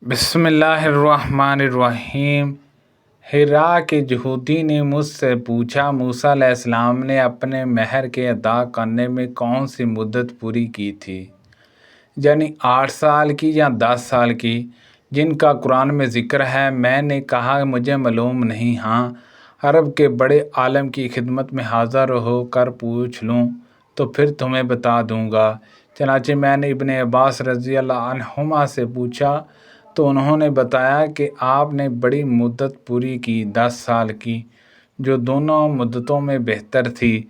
بسم اللہ الرحمن الرحیم۔ حرا کے یہودی نے مجھ سے پوچھا، موسیٰ علیہ السلام نے اپنے مہر کے ادا کرنے میں کون سی مدت پوری کی تھی، یعنی 8 سال کی یا 10 سال کی، جن کا قرآن میں ذکر ہے؟ میں نے کہا مجھے معلوم نہیں، ہاں عرب کے بڑے عالم کی خدمت میں حاضر ہو کر پوچھ لوں تو پھر تمہیں بتا دوں گا۔ چنانچہ میں نے ابن عباس رضی اللہ عنہما سے پوچھا تو انہوں نے بتایا کہ آپ نے بڑی مدت پوری کی، 10 سال کی، جو دونوں مدتوں میں بہتر تھی۔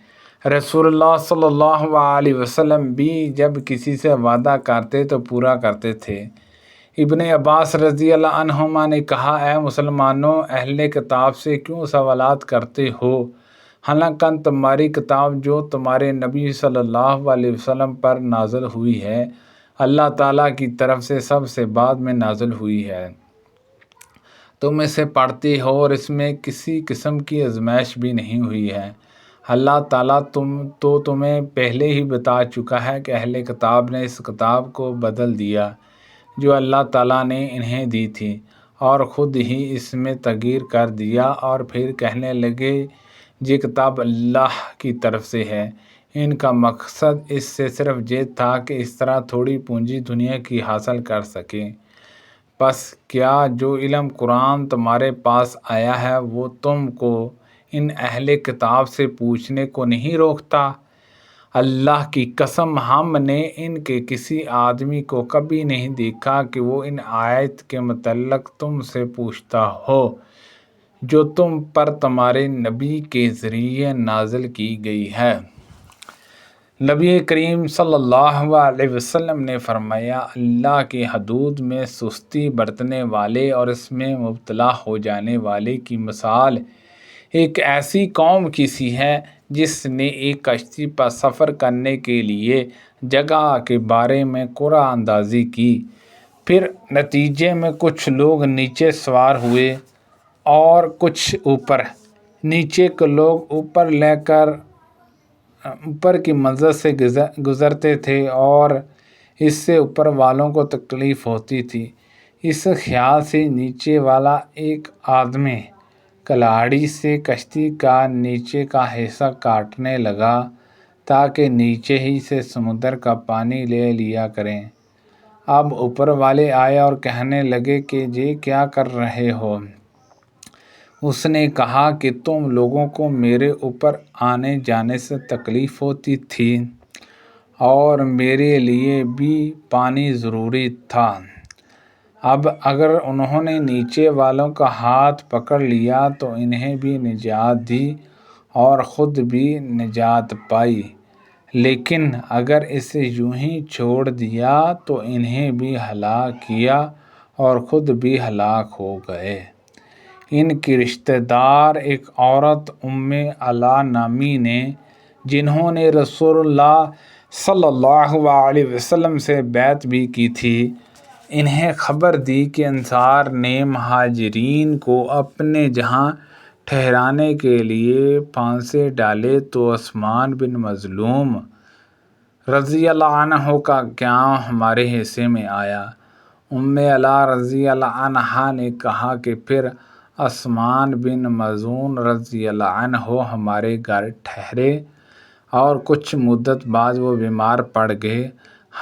رسول اللہ صلی اللہ علیہ وسلم بھی جب کسی سے وعدہ کرتے تو پورا کرتے تھے۔ ابن عباس رضی اللہ عنہما نے کہا، اے مسلمانوں، اہل کتاب سے کیوں سوالات کرتے ہو؟ حالانکہ تمہاری کتاب جو تمہارے نبی صلی اللہ علیہ وسلم پر نازل ہوئی ہے، اللہ تعالیٰ کی طرف سے سب سے بعد میں نازل ہوئی ہے۔ تم اسے پڑھتے ہو اور اس میں کسی قسم کی آزمائش بھی نہیں ہوئی ہے۔ اللہ تعالیٰ تمہیں پہلے ہی بتا چکا ہے کہ اہل کتاب نے اس کتاب کو بدل دیا جو اللہ تعالیٰ نے انہیں دی تھی، اور خود ہی اس میں تغیر کر دیا، اور پھر کہنے لگے یہ کتاب اللہ کی طرف سے ہے۔ ان کا مقصد اس سے صرف یہ تھا کہ اس طرح تھوڑی پونجی دنیا کی حاصل کر سکیں۔ پس کیا جو علم قرآن تمہارے پاس آیا ہے وہ تم کو ان اہل کتاب سے پوچھنے کو نہیں روکتا؟ اللہ کی قسم، ہم نے ان کے کسی آدمی کو کبھی نہیں دیکھا کہ وہ ان آیت کے متعلق تم سے پوچھتا ہو جو تم پر تمہارے نبی کے ذریعے نازل کی گئی ہے۔ نبی کریم صلی اللہ علیہ وسلم نے فرمایا، اللہ کی حدود میں سستی برتنے والے اور اس میں مبتلا ہو جانے والے کی مثال ایک ایسی قوم کی سی ہے جس نے ایک کشتی پر سفر کرنے کے لیے جگہ کے بارے میں قرعہ اندازی کی۔ پھر نتیجے میں کچھ لوگ نیچے سوار ہوئے اور کچھ اوپر۔ نیچے کے لوگ اوپر کی منزل سے گزرتے تھے اور اس سے اوپر والوں کو تکلیف ہوتی تھی۔ اس خیال سے نیچے والا ایک آدمی کلاڑی سے کشتی کا نیچے کا حصہ کاٹنے لگا تاکہ نیچے ہی سے سمندر کا پانی لے لیا کریں۔ اب اوپر والے آئے اور کہنے لگے کہ یہ کیا کر رہے ہو؟ اس نے کہا کہ تم لوگوں کو میرے اوپر آنے جانے سے تکلیف ہوتی تھی اور میرے لیے بھی پانی ضروری تھا۔ اب اگر انہوں نے نیچے والوں کا ہاتھ پکڑ لیا تو انہیں بھی نجات دی اور خود بھی نجات پائی، لیکن اگر اسے یوں ہی چھوڑ دیا تو انہیں بھی ہلاک کیا اور خود بھی ہلاک ہو گئے۔ ان کی رشتہ دار ایک عورت ام علا نامی نے، جنہوں نے رسول اللہ صلی اللہ علیہ وسلم سے بیعت بھی کی تھی، انہیں خبر دی کہ انصار نے مہاجرین کو اپنے جہاں ٹھہرانے کے لیے پھانسے ڈالے تو عثمان بن مظلوم رضی اللہ عنہ کا قیام ہمارے حصے میں آیا۔ ام علا رضی اللہ عنہا نے کہا کہ پھر عثمان بن مظعون رضی اللہ عنہ ہمارے گھر ٹھہرے اور کچھ مدت بعد وہ بیمار پڑ گئے۔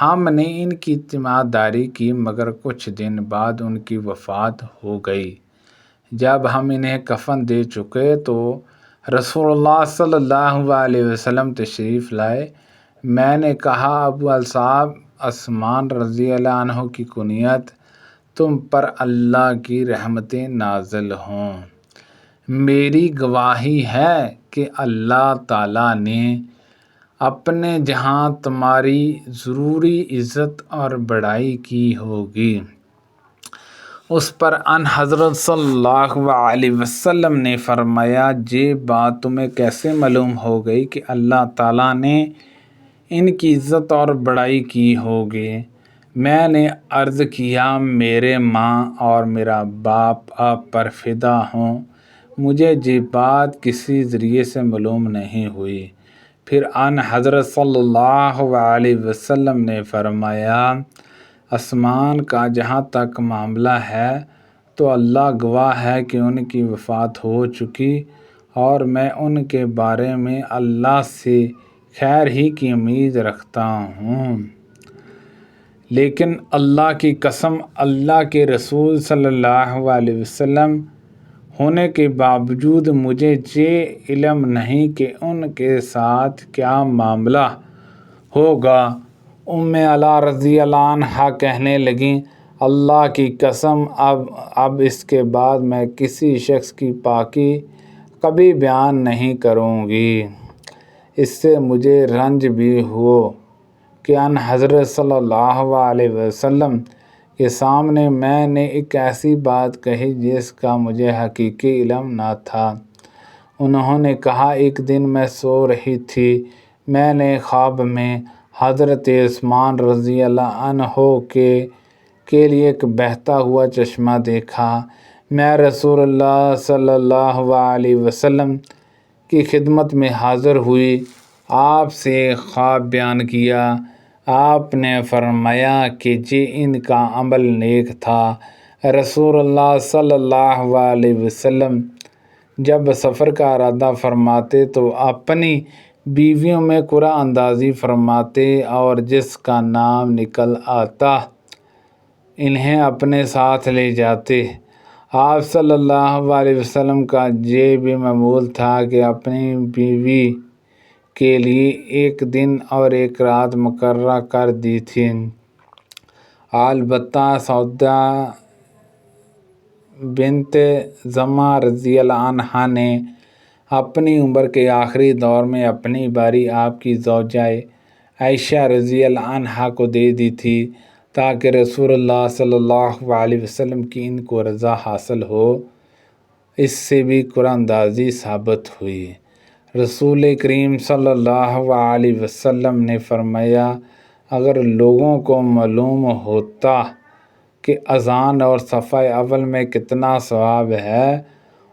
ہم نے ان کی تیمارداری کی مگر کچھ دن بعد ان کی وفات ہو گئی۔ جب ہم انہیں کفن دے چکے تو رسول اللہ صلی اللہ علیہ وسلم تشریف لائے۔ میں نے کہا، ابو الصعب عثمان رضی اللہ عنہ کی کنیت، تم پر اللہ کی رحمتیں نازل ہوں۔ میری گواہی ہے کہ اللہ تعالیٰ نے اپنے جہاں تمہاری ضروری عزت اور بڑائی کی ہوگی۔ اس پر ان حضرت صلی اللہ علیہ وسلم نے فرمایا، یہ بات تمہیں کیسے معلوم ہو گئی کہ اللہ تعالیٰ نے ان کی عزت اور بڑائی کی ہوگی؟ میں نے عرض کیا، میرے ماں اور میرا باپ آپ پر فدا ہوں، مجھے یہ بات کسی ذریعے سے معلوم نہیں ہوئی۔ پھر ان حضرت صلی اللہ علیہ وسلم نے فرمایا، آسمان کا جہاں تک معاملہ ہے تو اللہ گواہ ہے کہ ان کی وفات ہو چکی اور میں ان کے بارے میں اللہ سے خیر ہی کی امید رکھتا ہوں۔ لیکن اللہ کی قسم، اللہ کے رسول صلی اللہ علیہ وسلم ہونے کے باوجود مجھے یہ علم نہیں کہ ان کے ساتھ کیا معاملہ ہوگا۔ علا رضی اللہ عنہا کہنے لگیں، اللہ کی قسم اب اس کے بعد میں کسی شخص کی پاکی کبھی بیان نہیں کروں گی۔ اس سے مجھے رنج بھی ہو کہ ان حضرت صلی اللہ علیہ وسلم کے سامنے میں نے ایک ایسی بات کہی جس کا مجھے حقیقی علم نہ تھا۔ انہوں نے کہا، ایک دن میں سو رہی تھی، میں نے خواب میں حضرت عثمان رضی اللہ عنہ کے لیے ایک بہتا ہوا چشمہ دیکھا۔ میں رسول اللہ صلی اللہ علیہ وسلم کی خدمت میں حاضر ہوئی، آپ سے خواب بیان کیا۔ آپ نے فرمایا کہ ان کا عمل نیک تھا۔ رسول اللہ صلی اللہ علیہ وسلم جب سفر کا ارادہ فرماتے تو اپنی بیویوں میں قرعہ اندازی فرماتے اور جس کا نام نکل آتا انہیں اپنے ساتھ لے جاتے۔ آپ صلی اللہ علیہ وسلم کا یہ بھی معمول تھا کہ اپنی بیوی کے لیے ایک دن اور ایک رات مقررہ کر دی تھی۔ البتہ سودا بنت زمعہ رضی اللہ عنہا نے اپنی عمر کے آخری دور میں اپنی باری آپ کی زوجہ عائشہ رضی اللہ عنہا کو دے دی تھی تاکہ رسول اللہ صلی اللہ علیہ وسلم کی ان کو رضا حاصل ہو۔ اس سے بھی قرعہ اندازی ثابت ہوئی۔ رسول کریم صلی اللہ علیہ وسلم نے فرمایا، اگر لوگوں کو معلوم ہوتا کہ اذان اور صفحہ اول میں کتنا ثواب ہے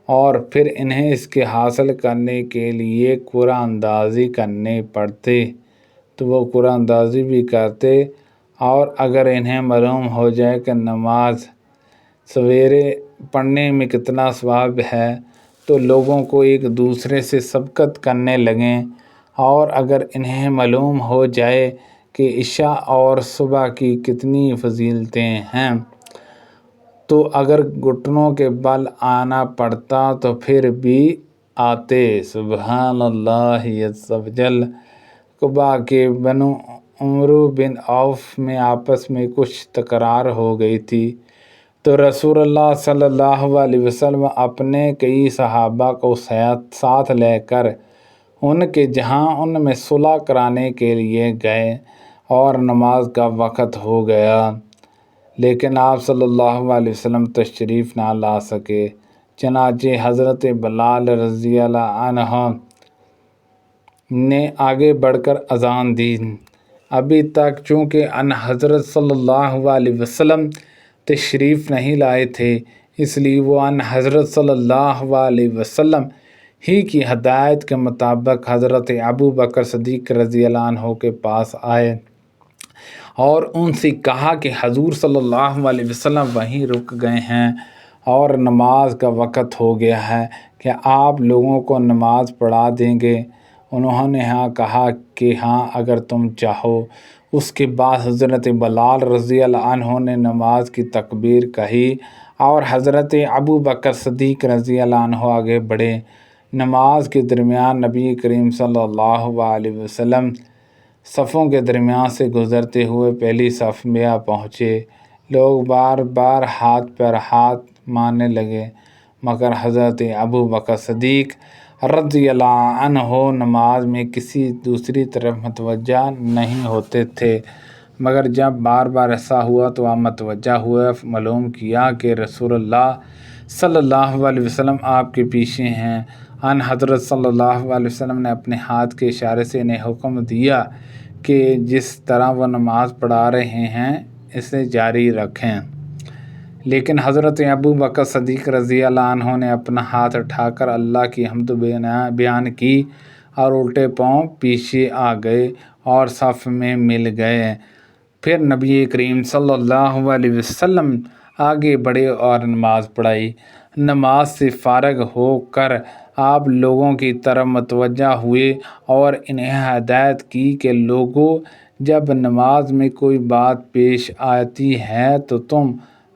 اور پھر انہیں اس کے حاصل کرنے کے لیے قرعہ اندازی کرنے پڑتے تو وہ قرعہ اندازی بھی کرتے، اور اگر انہیں معلوم ہو جائے کہ نماز سویرے پڑھنے میں کتنا ثواب ہے تو لوگوں کو ایک دوسرے سے سبقت کرنے لگیں، اور اگر انہیں معلوم ہو جائے کہ عشاء اور صبح کی کتنی فضیلتیں ہیں تو اگر گھٹنوں کے بل آنا پڑتا تو پھر بھی آتے۔ سبحان اللہ عز و جل۔ قبا کے بنو عمرو بن عوف میں آپس میں کچھ تکرار ہو گئی تھی تو رسول اللہ صلی اللہ علیہ وسلم اپنے کئی صحابہ کو ساتھ لے کر ان کے جہاں ان میں صلح کرانے کے لیے گئے اور نماز کا وقت ہو گیا، لیکن آپ صلی اللہ علیہ وسلم تشریف نہ لا سکے۔ چنانچہ حضرت بلال رضی اللہ عنہ نے آگے بڑھ کر اذان دی۔ ابھی تک چونکہ ان حضرت صلی اللہ علیہ وسلم تشریف نہیں لائے تھے، اس لیے وہ ان حضرت صلی اللہ علیہ وسلم ہی کی ہدایت کے مطابق حضرت ابو بکر صدیق رضی اللہ عنہ کے پاس آئے اور ان سے کہا کہ حضور صلی اللہ علیہ وسلم وہیں رک گئے ہیں اور نماز کا وقت ہو گیا ہے، کیا آپ لوگوں کو نماز پڑھا دیں گے؟ انہوں نے کہا کہ ہاں، اگر تم چاہو۔ اس کے بعد حضرت بلال رضی اللہ عنہ نے نماز کی تکبیر کہی اور حضرت ابو بکر صدیق رضی اللہ عنہ آگے بڑھے۔ نماز کے درمیان نبی کریم صلی اللہ علیہ وسلم صفوں کے درمیان سے گزرتے ہوئے پہلی صف میں پہنچے۔ لوگ بار بار ہاتھ پر ہاتھ مارنے لگے مگر حضرت ابو بکر صدیق رضی اللہ عنہ نماز میں کسی دوسری طرف متوجہ نہیں ہوتے تھے، مگر جب بار بار ایسا ہوا تو آپ متوجہ ہوئے، معلوم کیا کہ رسول اللہ صلی اللہ علیہ وسلم آپ کے پیچھے ہیں۔ ان حضرت صلی اللہ علیہ وسلم نے اپنے ہاتھ کے اشارے سے انہیں حکم دیا کہ جس طرح وہ نماز پڑھا رہے ہیں اسے جاری رکھیں، لیکن حضرت ابو بکر صدیق رضی اللہ عنہ نے اپنا ہاتھ اٹھا کر اللہ کی حمد بیان کی اور الٹے پاؤں پیچھے آ گئے اور صف میں مل گئے۔ پھر نبی کریم صلی اللہ علیہ وسلم آگے بڑھے اور نماز پڑھائی۔ نماز سے فارغ ہو کر آپ لوگوں کی طرف متوجہ ہوئے اور انہیں ہدایت کی کہ لوگو، جب نماز میں کوئی بات پیش آتی ہے تو تم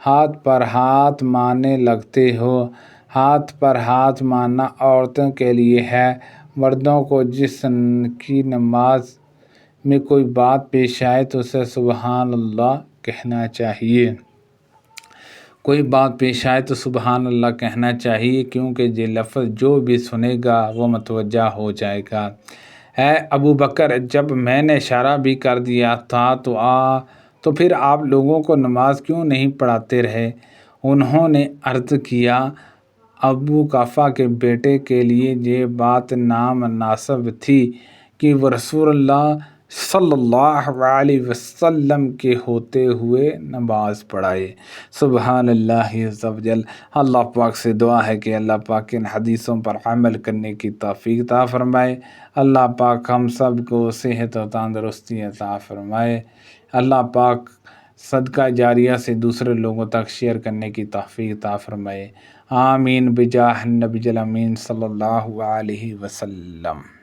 ہاتھ پر ہاتھ مارنے لگتے ہو۔ ہاتھ پر ہاتھ مارنا عورتوں کے لیے ہے، مردوں کو جس کی نماز میں کوئی بات پیش آئے تو اسے سبحان اللہ کہنا چاہیے۔ کوئی بات پیش آئے تو سبحان اللہ کہنا چاہیے، کیونکہ یہ لفظ جو بھی سنے گا وہ متوجہ ہو جائے گا۔ اے ابو بکر، جب میں نے اشارہ بھی کر دیا تھا تو پھر آپ لوگوں کو نماز کیوں نہیں پڑھاتے رہے؟ انہوں نے عرض کیا، ابو قحافہ کے بیٹے کے لیے یہ بات نامناسب تھی کہ وہ رسول اللہ صلی اللہ علیہ وسلم کے ہوتے ہوئے نماز پڑھائے۔ سبحان اللہ عز و جل۔ اللہ پاک سے دعا ہے کہ اللہ پاک ان حدیثوں پر عمل کرنے کی توفیق عطا فرمائے۔ اللہ پاک ہم سب کو صحت و تندرستی عطا فرمائے۔ اللہ پاک صدقہ جاریہ سے دوسرے لوگوں تک شیئر کرنے کی توفیق عطا فرمائے۔ آمین بجاہ النبی الامین صلی اللہ علیہ وسلم۔